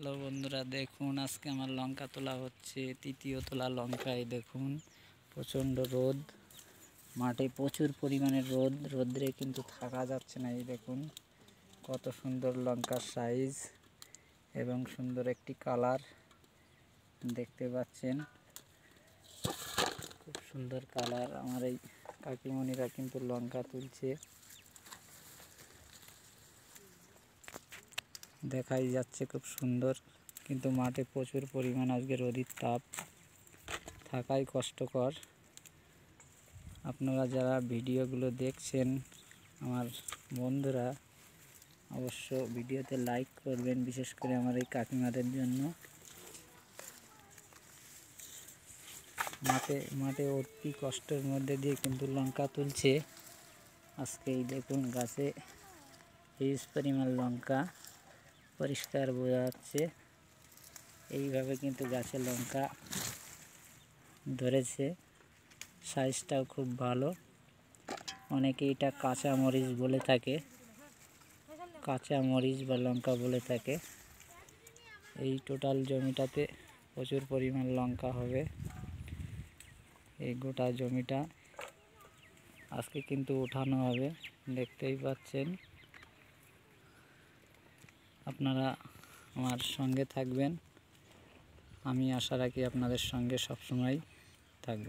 Hello বন্ধুরা, দেখুন আজকে আমার লঙ্কা তোলা হচ্ছে। তৃতীয় তোলা লঙ্কায় দেখুন প্রচণ্ড রোদ, মাঠে প্রচুর পরিমাণে রোদ্রে কিন্তু থাকা যাচ্ছে না। এই দেখুন কত সুন্দর লঙ্কার সাইজ এবং সুন্দর একটি কালার দেখতে পাচ্ছেন। খুব সুন্দর কালার। আমার এই কাকিমণিরা কিন্তু লঙ্কা তুলছে, দেখাই যাচ্ছে খুব সুন্দর, কিন্তু মাঠে প্রচুর পরিমাণ আজকে রোদের তাপ, থাকাই কষ্টকর। আপনারা যারা ভিডিওগুলো দেখছেন আমার বন্ধুরা, অবশ্য ভিডিওতে লাইক করবেন, বিশেষ করে আমার এই কাকিমাদের জন্য। মাঠে অতি কষ্টের মধ্যে দিয়ে কিন্তু লঙ্কা তুলছে। আজকে এই দেখুন গাছে হিউজ পরিমাণ লঙ্কা পরিষ্কার বোঝা যাচ্ছে। এইভাবে কিন্তু গাছে লঙ্কা ধরেছে, সাইজটাও খুব ভালো। অনেকে এটা কাঁচা মরিচ বলে থাকে, কাঁচা মরিচ বা লঙ্কা বলে থাকে। এই টোটাল জমিটাতে প্রচুর পরিমাণ লঙ্কা হবে। এই গোটা জমিটা আজকে কিন্তু উঠানো হবে, দেখতেই পাচ্ছেন। আপনারা আমার সঙ্গে থাকবেন, আমি আশা রাখি আপনাদের সঙ্গে সবসময় থাকব।